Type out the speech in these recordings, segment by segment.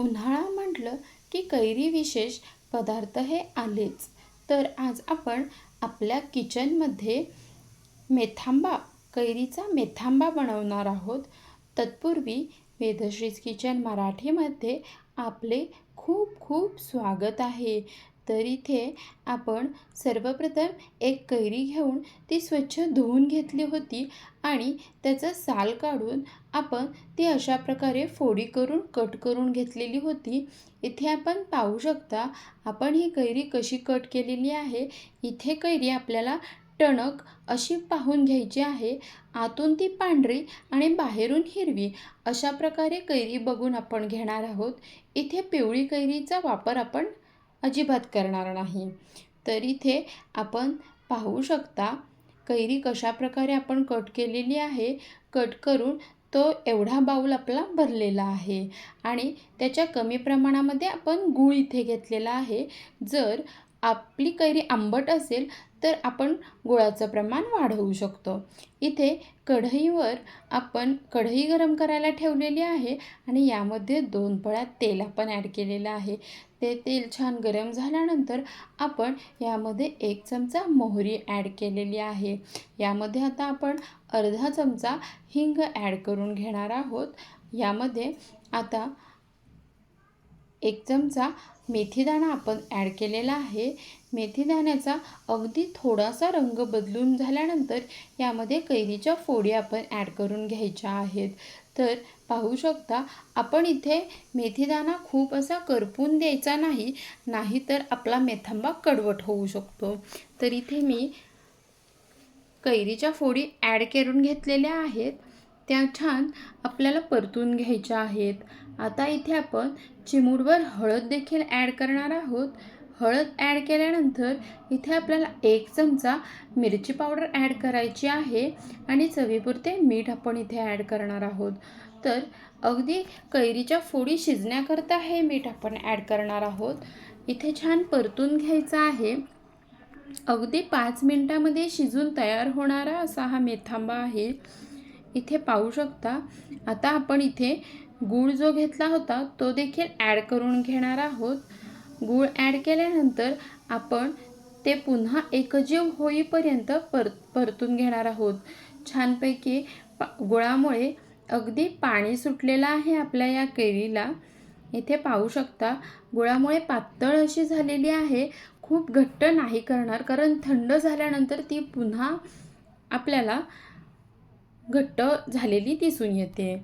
उन्हाळा म्हटलं की कैरी विशेष पदार्थ हे आलेच. तर आज आपण आपल्या किचनमध्ये मेथांबा, कैरीचा मेथांबा बनवणार आहोत. तत्पूर्वी वेदश्रीज किचन मराठीमध्ये आपले खूप खूप स्वागत आहे. तर इथे आपण सर्वप्रथम एक कैरी घेऊन ती स्वच्छ धुवून घेतली होती आणि त्याचं साल काढून आपण ती अशा प्रकारे फोडी करून कट करून घेतलेली होती. इथे आपण पाहू शकता आपण ही कैरी कशी कट केलेली आहे. इथे कैरी आपल्याला टणक अशी पाहून घ्यायची आहे. आतून ती पांढरी आणि बाहेरून हिरवी अशा प्रकारे कैरी बघून आपण घेणार आहोत. इथे पिवळी कैरीचा वापर आपण अजिबात करणार नाही. तर इथे आपण पाहू शकता कैरी कशा प्रकारे आपण कट केलेली आहे. कट करून तो एवढा बाऊल आपला भरलेला आहे आणि त्याच्या कमी प्रमाणामध्ये आपण गूळ इथे घेतलेला आहे. जर आपली कैरी आंबट असेल तर आपण गुळाचं प्रमाण वाढवू शकतो. इथे कढईवर आपण कढई गरम करायला ठेवलेली आहे आणि यामध्ये 2 पळ्या तेल आपण ॲड केलेलं आहे. ते तेल छान गरम झाल्यानंतर आपण यामध्ये 1 चमचा मोहरी ॲड केलेली आहे. यामध्ये आता आपण अर्धा चमचा हिंग ॲड करून घेणार आहोत. यामध्ये आता 1 चमचा मेथीदाणा आपण ॲड केलेला आहे. मेथीदाण्याचा अगदी थोडासा रंग बदलून झाल्यानंतर यामध्ये कैरीच्या फोडी आपण ॲड करून घ्यायच्या आहेत. तर पाहू शकता आपण इथे मेथीदाणा खूप असा करपून द्यायचा नाही, नाहीतर आपला मेथांबा कडवट होऊ शकतो. तर इथे मी कैरीच्या फोडी ॲड करून घेतलेल्या आहेत. त्या छान आपल्याला परतून घ्यायच्या आहेत. आता इथे आपण चिमूटभर हळद देखील ॲड करणार आहोत. हळद ॲड केल्यानंतर इथे आपल्याला 1 चमचा मिरची पावडर ॲड करायची आहे आणि चवीपुरते मीठ आपण इथे ॲड करणार आहोत. तर अगदी कैरीच्या फोडी शिजण्याकरता हे मीठ आपण ॲड करणार आहोत. इथे छान परतून घ्यायचं आहे. अगदी 5 मिनिटामध्ये शिजून तयार होणारा असा हा मेथांबा आहे. इथे पाहू शकता आता आपण इथे गूळ जो घेतला होता तो देखील ॲड करून घेणार आहोत. गूळ ॲड केल्यानंतर आपण ते पुन्हा एकजीव होईपर्यंत परतून घेणार आहोत. छानपैकी गुळामुळे अगदी पाणी सुटलेलं आहे आपल्या या कैरीला. इथे पाहू शकता गुळामुळे पातळ अशी झालेली आहे. खूप घट्ट नाही करणार कारण थंड झाल्यानंतर ती पुन्हा आपल्याला घट्ट झालेली दिसून येते.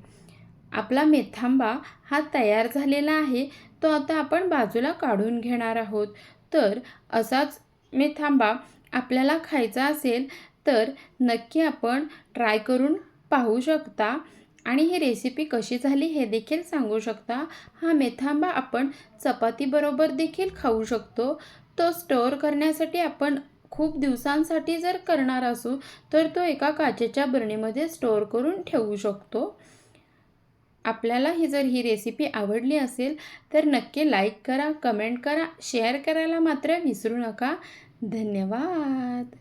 आपला मेथांबा हा तयार झालेला आहे. तो आता आपण बाजूला काढून घेणार आहोत. तर असाच मेथांबा आपल्याला खायचा असेल तर नक्की आपण ट्राय करून पाहू शकता आणि ही रेसिपी कशी झाली हे देखील सांगू शकता. हा मेथांबा आपण चपातीबरोबर देखील खाऊ शकतो. तो स्टोअर करण्यासाठी आपण खूप दिवसांसाठी जर करणार असू तर तो एका काचेच्या बरणीमध्ये स्टोअर करून ठेवू शकतो. आपल्याला जर ही रेसिपी आवडली असेल तर नक्की लाईक करा, कमेंट करा, शेअर करायला मात्र विसरू नका. धन्यवाद.